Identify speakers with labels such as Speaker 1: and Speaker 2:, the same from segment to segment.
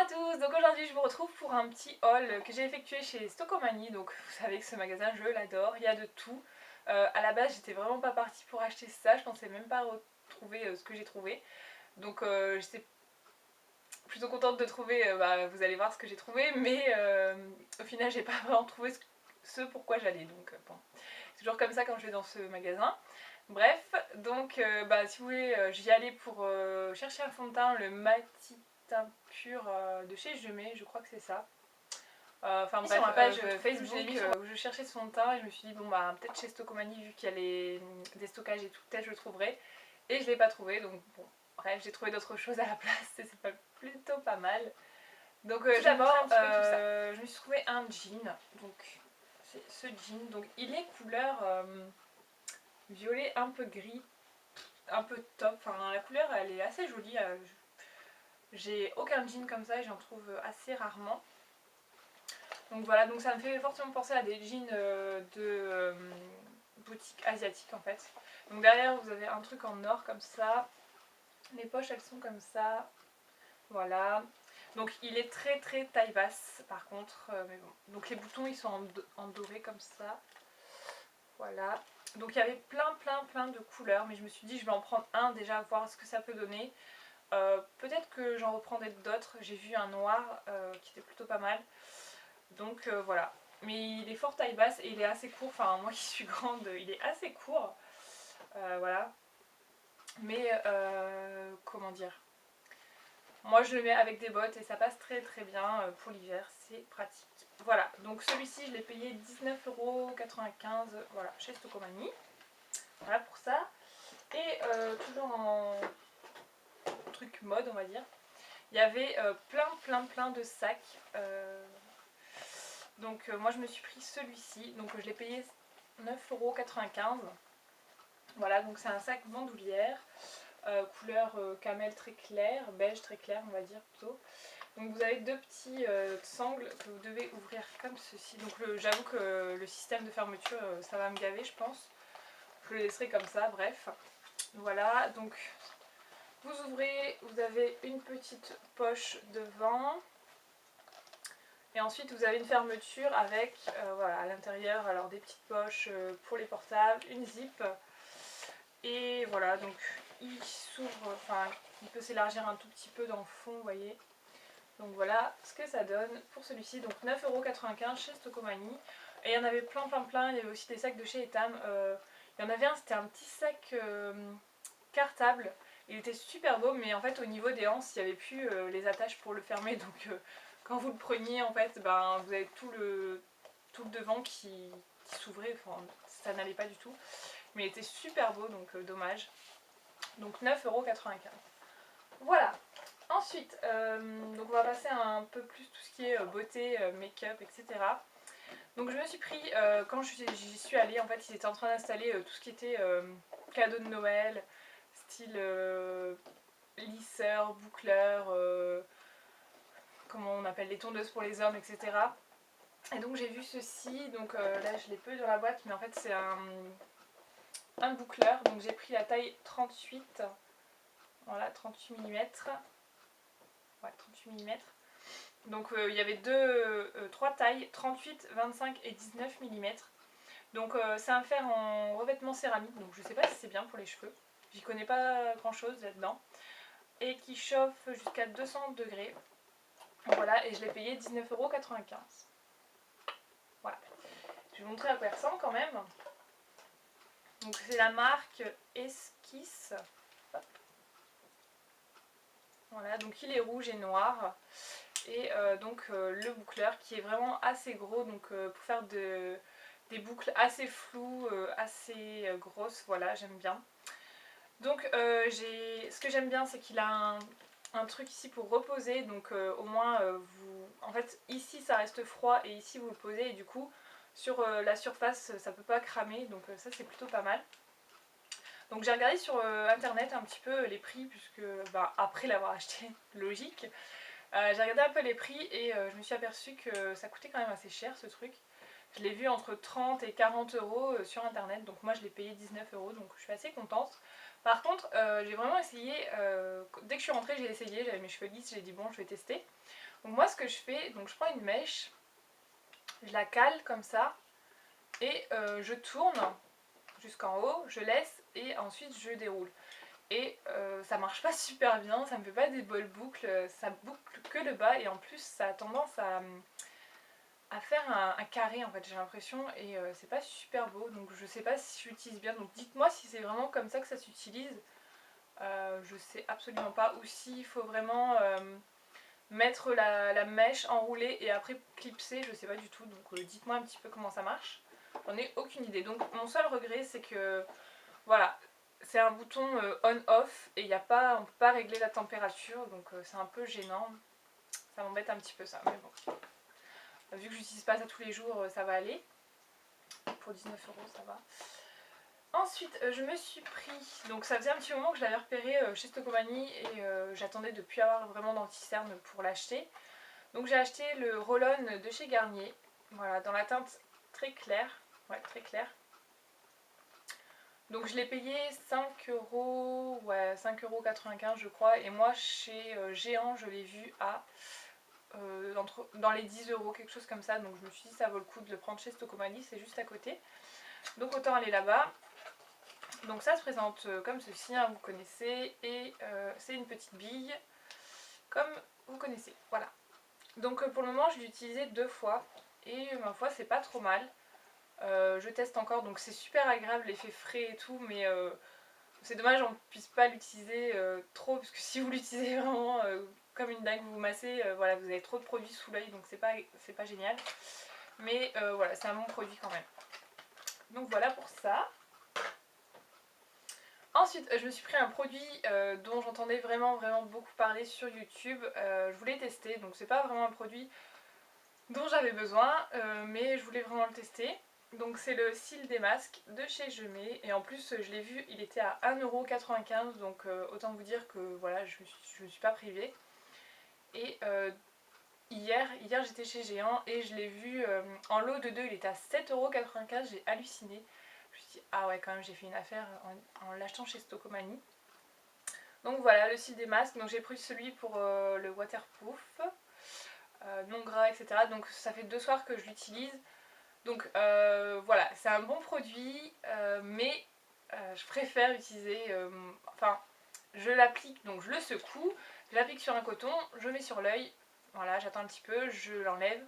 Speaker 1: tous, donc aujourd'hui je vous retrouve pour un petit haul que j'ai effectué chez Stockomanie. Donc vous savez que ce magasin je l'adore, il y a de tout. À la base j'étais vraiment pas partie pour acheter ça, je pensais même pas retrouver ce que j'ai trouvé. Donc j'étais plutôt contente de trouver, vous allez voir ce que j'ai trouvé, mais au final j'ai pas vraiment trouvé ce pourquoi j'allais. Donc bon, c'est toujours comme ça quand je vais dans ce magasin. Bref, donc si vous voulez, j'y allais pour chercher un fond de teint, le Matitin Pur de chez Jumet, je crois que c'est ça. Enfin bref, sur ma page Facebook où je cherchais ce fond de teint et je me suis dit bon peut-être chez Stockomanie vu qu'il y a des stockages et tout, peut-être je le trouverai. Et je l'ai pas trouvé, donc bon, bref, j'ai trouvé d'autres choses à la place et c'est plutôt pas mal. Donc d'abord, je me suis trouvé un jean, donc c'est ce jean, donc il est couleur violet un peu gris, un peu top, enfin la couleur elle est assez jolie, j'ai aucun jean comme ça et j'en trouve assez rarement. Donc voilà, donc ça me fait fortement penser à des jeans de boutique asiatique en fait. Donc derrière vous avez un truc en or comme ça, les poches elles sont comme ça, voilà. Donc il est très taille basse par contre, mais bon. Donc les boutons ils sont en doré comme ça, voilà. Donc il y avait plein de couleurs, mais je me suis dit je vais en prendre un déjà, voir ce que ça peut donner. Peut-être que j'en reprendrai d'autres, j'ai vu un noir qui était plutôt pas mal. Donc voilà. Mais il est fort taille basse et il est assez court, enfin moi qui suis grande, il est assez court. Voilà. Mais comment dire, moi je le mets avec des bottes et ça passe très bien pour l'hiver, c'est pratique. Voilà, donc celui-ci je l'ai payé 19,95 €, voilà, chez Stockomanie. Voilà pour ça. Et toujours en truc mode on va dire, il y avait plein de sacs. Donc moi je me suis pris celui-ci, donc je l'ai payé 9,95 €. Voilà, donc c'est un sac bandoulière, couleur camel très clair, beige très clair on va dire plutôt. Donc vous avez deux petits sangles que vous devez ouvrir comme ceci. Donc j'avoue que le système de fermeture ça va me gaver je pense. Je le laisserai comme ça, bref. Voilà, donc vous ouvrez, vous avez une petite poche devant. Et ensuite vous avez une fermeture avec voilà, à l'intérieur alors des petites poches pour les portables, une zip. Et voilà, donc il s'ouvre, enfin il peut s'élargir un tout petit peu dans le fond, vous voyez. Donc voilà ce que ça donne pour celui-ci, donc 9,95 € chez Stockomanie. Et il y en avait plein, il y avait aussi des sacs de chez Etam. Il y en avait un, c'était un petit sac cartable. Il était super beau, mais en fait au niveau des anses, il n'y avait plus les attaches pour le fermer. Donc quand vous le preniez, en fait, vous avez tout le devant qui s'ouvrait. Enfin, ça n'allait pas du tout. Mais il était super beau, donc dommage. Donc 9,95 €. Voilà. Ensuite, donc on va passer à un peu plus tout ce qui est beauté, make-up, etc. Donc je me suis pris, quand j'y suis allée, en fait ils étaient en train d'installer tout ce qui était cadeau de Noël, style lisseur, boucleur, comment on appelle, les tondeuses pour les hommes, etc. Et donc j'ai vu ceci, donc là je l'ai peu dans la boîte, mais en fait c'est un boucleur, donc j'ai pris la taille 38, voilà 38 mm, ouais 38 mm. Donc il y avait trois tailles, 38, 25 et 19 mm. Donc c'est un fer en revêtement céramique, donc je sais pas si c'est bien pour les cheveux, j'y connais pas grand chose là-dedans. Et qui chauffe jusqu'à 200 degrés. Voilà, et je l'ai payé 19,95 €. Voilà. Je vais vous montrer à quoi il ressemble quand même. Donc c'est la marque Esquisse. Hop. Voilà, donc il est rouge et noir. Et donc le boucleur qui est vraiment assez gros, donc pour faire des boucles assez floues, assez grosses, voilà, j'aime bien. Donc ce que j'aime bien c'est qu'il a un truc ici pour reposer, donc au moins en fait ici ça reste froid et ici vous le posez et du coup sur la surface ça peut pas cramer, donc ça c'est plutôt pas mal. Donc j'ai regardé sur internet un petit peu les prix puisque après l'avoir acheté, logique, j'ai regardé un peu les prix et je me suis aperçue que ça coûtait quand même assez cher ce truc. Je l'ai vu entre 30 et 40 € sur internet, donc moi je l'ai payé 19 €, donc je suis assez contente. Par contre, j'ai vraiment essayé, dès que je suis rentrée j'ai essayé, j'avais mes cheveux lisses, j'ai dit bon je vais tester. Donc moi ce que je fais, donc je prends une mèche, je la cale comme ça et je tourne jusqu'en haut, je laisse et ensuite je déroule. Et ça marche pas super bien, ça me fait pas des belles boucles, ça boucle que le bas et en plus ça a tendance à faire un carré en fait j'ai l'impression et c'est pas super beau donc je sais pas si j'utilise bien donc dites-moi si c'est vraiment comme ça que ça s'utilise. Je sais absolument pas ou s'il faut vraiment mettre la mèche enroulée et après clipser, je sais pas du tout donc dites-moi un petit peu comment ça marche. J'en ai aucune idée donc mon seul regret c'est que voilà c'est un bouton on-off et y a pas, on peut pas régler la température donc c'est un peu gênant, ça m'embête un petit peu ça mais bon. Vu que j'utilise pas ça tous les jours, ça va aller. Pour 19 € ça va. Ensuite, je me suis pris, donc ça faisait un petit moment que je l'avais repéré chez Stocomanie et j'attendais de plus avoir vraiment d'anti-cerne pour l'acheter. Donc j'ai acheté le Roll-On de chez Garnier, voilà, dans la teinte très claire, ouais, très claire. Donc je l'ai payé 5 €, ouais, 5,95 € je crois, et moi chez Géant je l'ai vu à dans les 10 €, quelque chose comme ça, donc je me suis dit ça vaut le coup de le prendre chez Stocomanie, c'est juste à côté. Donc autant aller là-bas. Donc ça se présente comme ceci, hein, vous connaissez, et c'est une petite bille, comme vous connaissez, voilà. Donc pour le moment je l'ai utilisé 2 fois, et ma foi c'est pas trop mal. Je teste encore, donc c'est super agréable, l'effet frais et tout, mais c'est dommage on ne puisse pas l'utiliser trop, parce que si vous l'utilisez vraiment comme une dingue, vous vous massez, voilà, vous avez trop de produits sous l'œil, donc c'est pas génial. Mais voilà, c'est un bon produit quand même. Donc voilà pour ça. Ensuite, je me suis pris un produit dont j'entendais vraiment beaucoup parler sur YouTube. Je voulais tester, donc c'est pas vraiment un produit dont j'avais besoin, mais je voulais vraiment le tester. Donc c'est le cil des masques de chez Gemay, et en plus je l'ai vu, il était à 1,95 €, donc autant vous dire que voilà, je me suis pas privée. Et hier j'étais chez Géant et je l'ai vu en lot de 2, il était à 7,95 €, j'ai halluciné. Je me suis dit, ah ouais, quand même, j'ai fait une affaire en l'achetant chez Stocomanie. Donc voilà, le cil des masques. Donc j'ai pris celui pour le waterproof, non gras, etc. Donc ça fait 2 soirs que je l'utilise. Donc voilà, c'est un bon produit, mais je préfère utiliser. Enfin, je l'applique, donc je le secoue, je l'applique sur un coton, je mets sur l'œil. Voilà, j'attends un petit peu, je l'enlève.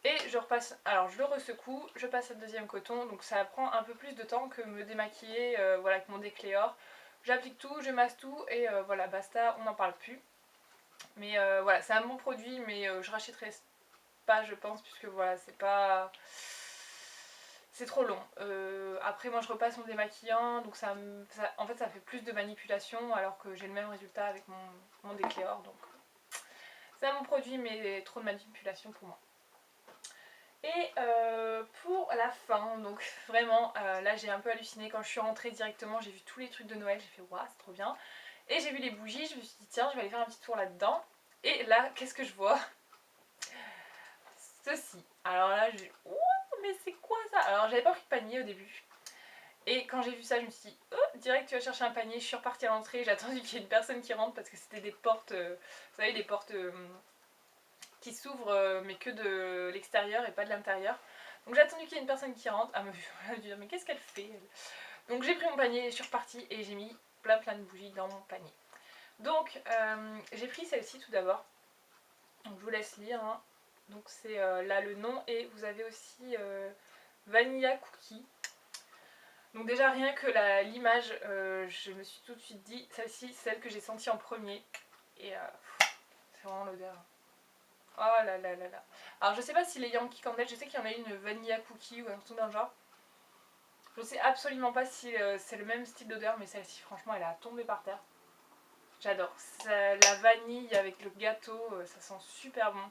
Speaker 1: Et je repasse, alors je le ressecoue, je passe à le deuxième coton, donc ça prend un peu plus de temps que me démaquiller, voilà, avec mon décléor. J'applique tout, je masse tout et voilà, basta, on n'en parle plus. Mais voilà, c'est un bon produit, mais je rachèterai pas, je pense, puisque voilà, c'est pas... C'est trop long. Après, moi je repasse mon démaquillant, donc en fait ça fait plus de manipulation, alors que j'ai le même résultat avec mon décléor, donc c'est un bon produit, mais trop de manipulation pour moi. Et pour la fin, donc vraiment là j'ai un peu halluciné quand je suis rentrée directement, j'ai vu tous les trucs de Noël, j'ai fait waouh c'est trop bien. Et j'ai vu les bougies, je me suis dit tiens je vais aller faire un petit tour là-dedans. Et là qu'est-ce que je vois? Ceci. Alors là j'ai ouh mais c'est quoi ça? Alors j'avais pas pris de panier au début. Et quand j'ai vu ça je me suis dit oh direct tu vas chercher un panier, je suis repartie à l'entrée, j'ai attendu qu'il y ait une personne qui rentre parce que c'était des portes, vous savez les portes qui s'ouvrent mais que de l'extérieur et pas de l'intérieur. Donc j'ai attendu qu'il y ait une personne qui rentre, à me dire mais qu'est-ce qu'elle fait elle? Donc j'ai pris mon panier, je suis repartie et j'ai mis plein de bougies dans mon panier. Donc j'ai pris celle-ci tout d'abord, donc je vous laisse lire, hein. Donc c'est là le nom et vous avez aussi Vanilla Cookie. Donc déjà rien que l'image, je me suis tout de suite dit, celle-ci c'est celle que j'ai sentie en premier et c'est vraiment l'odeur. Oh là là là là. Alors je sais pas si les Yankee Candle, je sais qu'il y en a une vanilla cookie ou un truc dans le genre. Je sais absolument pas si c'est le même style d'odeur, mais celle-ci franchement elle a tombé par terre. J'adore. La vanille avec le gâteau, ça sent super bon.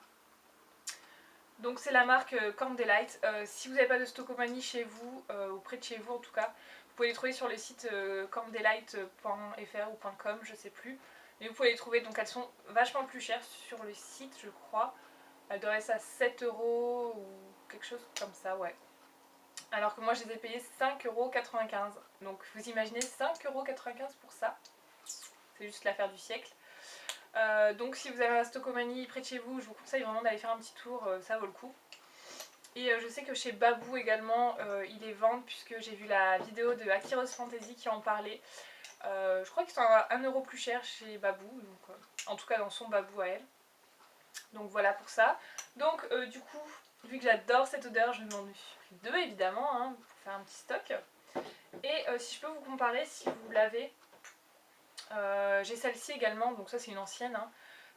Speaker 1: Donc c'est la marque Candlelight. Si vous n'avez pas de Stocomanie chez vous, ou près de chez vous en tout cas, vous pouvez les trouver sur le site candlelight.fr ou .com, je sais plus. Mais vous pouvez les trouver, donc elles sont vachement plus chères sur le site je crois. Elle doit être à 7 € ou quelque chose comme ça, ouais. Alors que moi je les ai payés 5,95 €. Donc vous imaginez 5,95 € pour ça. C'est juste l'affaire du siècle. Donc si vous avez un Stocomanie près de chez vous, je vous conseille vraiment d'aller faire un petit tour, ça vaut le coup. Et je sais que chez Babou également, ils les vendent puisque j'ai vu la vidéo de Akiros Fantasy qui en parlait. Je crois qu'ils sont à 1 € plus cher chez Babou, donc, en tout cas dans son Babou à elle. Donc voilà pour ça. Donc du coup, vu que j'adore cette odeur, je m'en suis pris deux évidemment, hein, pour faire un petit stock. Et si je peux vous comparer, si vous l'avez, j'ai celle-ci également, donc ça c'est une ancienne, hein.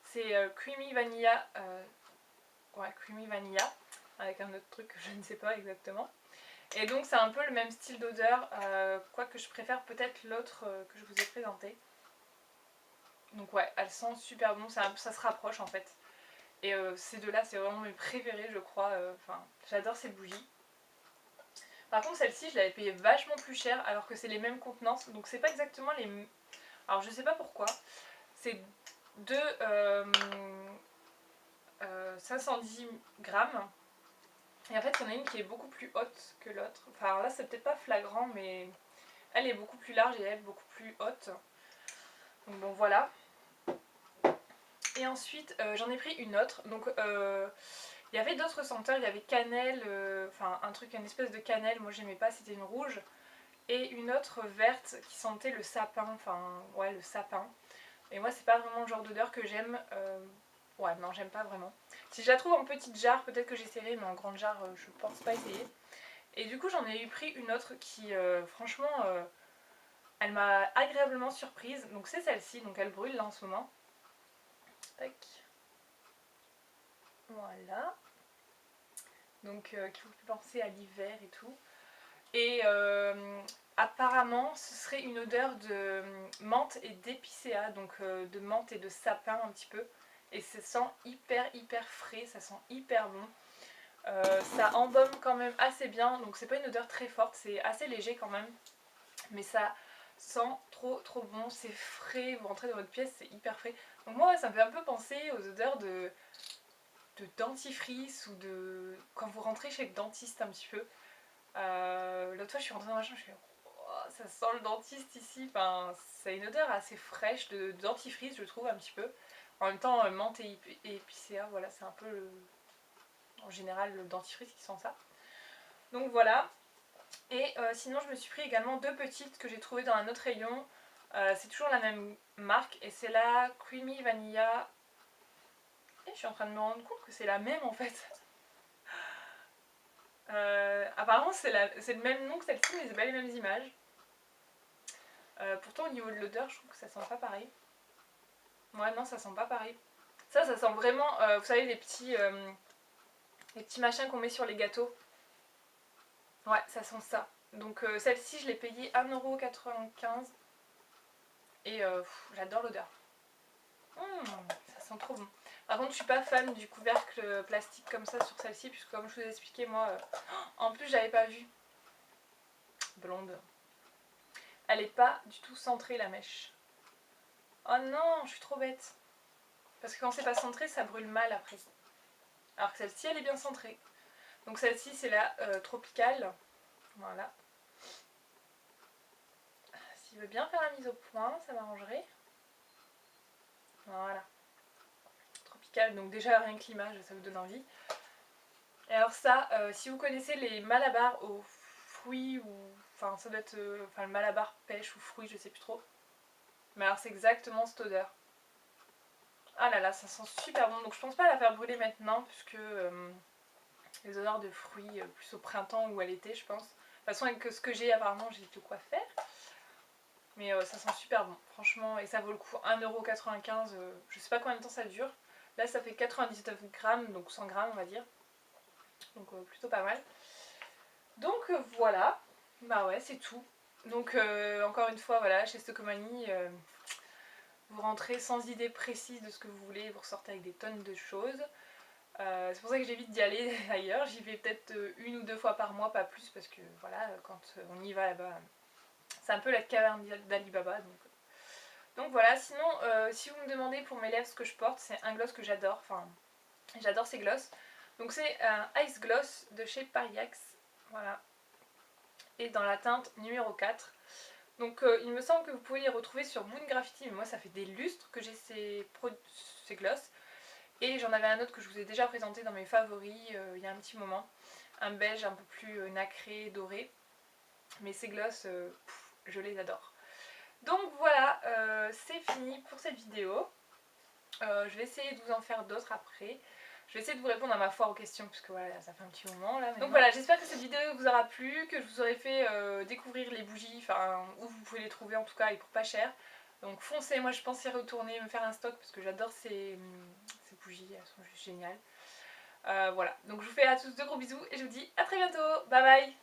Speaker 1: C'est Creamy Vanilla, ouais, Creamy Vanilla, avec un autre truc que je ne sais pas exactement. Et donc c'est un peu le même style d'odeur, quoique je préfère peut-être l'autre que je vous ai présenté. Donc ouais, elle sent super bon, ça se rapproche en fait. Et ces deux-là, c'est vraiment mes préférés, je crois. Enfin, j'adore ces bougies. Par contre, celle-ci, je l'avais payée vachement plus cher, alors que c'est les mêmes contenances. Donc c'est pas exactement les... Alors je sais pas pourquoi. C'est deux 510 grammes. Et en fait, il y en a une qui est beaucoup plus haute que l'autre. Enfin là, c'est peut-être pas flagrant, mais elle est beaucoup plus large et elle beaucoup plus haute. Donc bon, voilà. Et ensuite, j'en ai pris une autre. Donc il y avait d'autres senteurs, il y avait cannelle, enfin un truc, une espèce de cannelle, moi j'aimais pas, c'était une rouge. Et une autre verte qui sentait le sapin, enfin ouais, le sapin. Et moi c'est pas vraiment le genre d'odeur que j'aime. Ouais, non, j'aime pas vraiment. Si je la trouve en petite jarre, peut-être que j'essaierai, mais en grande jarre, je pense pas essayer. Et du coup j'en ai eu pris une autre qui, franchement, elle m'a agréablement surprise. Donc c'est celle-ci, donc elle brûle là en ce moment. Tac. Voilà. Donc qui vous fait penser à l'hiver et tout. Et apparemment ce serait une odeur de menthe et d'épicéa, donc de menthe et de sapin un petit peu. Et ça sent hyper frais, ça sent hyper bon. Ça embaume quand même assez bien, donc c'est pas une odeur très forte, c'est assez léger quand même. Mais ça sent trop bon, c'est frais, vous rentrez dans votre pièce, c'est hyper frais. Donc moi ça me fait un peu penser aux odeurs de dentifrice ou de... quand vous rentrez chez le dentiste un petit peu. L'autre fois je suis rentrée dans ma chambre, je suis oh, ça sent le dentiste ici. Enfin, c'est une odeur assez fraîche de dentifrice, je trouve un petit peu. En même temps, menthe et épicéa, voilà, c'est un peu en général le dentifrice qui sent ça. Donc voilà. Et sinon, je me suis pris également deux petites que j'ai trouvées dans un autre rayon. C'est toujours la même marque et c'est la Creamy Vanilla. Et je suis en train de me rendre compte que c'est la même en fait. Apparemment c'est le même nom que celle-ci mais c'est pas les mêmes images. Pourtant au niveau de l'odeur je trouve que ça sent pas pareil. Ouais non ça sent pas pareil. Ça sent vraiment, vous savez les petits machins qu'on met sur les gâteaux. Ouais ça sent ça. Donc celle-ci je l'ai payée 1,95 € et j'adore l'odeur. Ça sent trop bon. Par contre je suis pas fan du couvercle plastique comme ça sur celle-ci puisque comme je vous ai expliqué moi, en plus j'avais pas vu. Blonde. Elle est pas du tout centrée la mèche. Oh non, je suis trop bête. Parce que quand c'est pas centré, ça brûle mal après. Alors que celle-ci, elle est bien centrée. Donc celle-ci, c'est la tropicale. Voilà. S'il veut bien faire la mise au point, ça m'arrangerait. Voilà. Tropicale, donc déjà rien que l'image, ça vous donne envie. Et alors ça, si vous connaissez les malabars aux fruits ou... Enfin, ça doit être... enfin, le malabar pêche ou fruits, je sais plus trop. Mais alors c'est exactement cette odeur. Ah là là, ça sent super bon. Donc je pense pas la faire brûler maintenant, puisque les odeurs de fruits, plus au printemps ou à l'été, je pense. De toute façon, avec ce que j'ai, apparemment, j'ai de quoi faire. Mais ça sent super bon, franchement, et ça vaut le coup. 1,95 €, je sais pas combien de temps ça dure. Là, ça fait 99 grammes, donc 100 grammes, on va dire. Donc plutôt pas mal. Donc voilà, bah ouais, c'est tout. Donc encore une fois, voilà, chez Stocomanie, vous rentrez sans idée précise de ce que vous voulez, vous ressortez avec des tonnes de choses. C'est pour ça que j'évite d'y aller d'ailleurs, j'y vais peut-être une ou deux fois par mois, pas plus, parce que voilà, quand on y va là-bas, c'est un peu la caverne d'Ali Baba. Donc voilà, sinon, si vous me demandez pour mes lèvres ce que je porte, c'est un gloss que j'adore, enfin, j'adore ces gloss. Donc c'est un Ice Gloss de chez Pariax, voilà, et dans la teinte numéro 4. Donc il me semble que vous pouvez les retrouver sur Moon Graffiti, mais moi ça fait des lustres que j'ai ces gloss. Et j'en avais un autre que je vous ai déjà présenté dans mes favoris il y a un petit moment. Un beige un peu plus nacré, doré. Mais ces gloss, je les adore. Donc voilà, c'est fini pour cette vidéo. Je vais essayer de vous en faire d'autres après. Je vais essayer de vous répondre à ma foi aux questions, puisque voilà, ça fait un petit moment là maintenant. Donc voilà, j'espère que cette vidéo vous aura plu, que je vous aurai fait découvrir les bougies, enfin où vous pouvez les trouver en tout cas et pour pas cher. Donc foncez, moi je pense y retourner, me faire un stock parce que j'adore ces bougies, elles sont juste géniales. Voilà, donc je vous fais à tous de gros bisous et je vous dis à très bientôt, bye bye.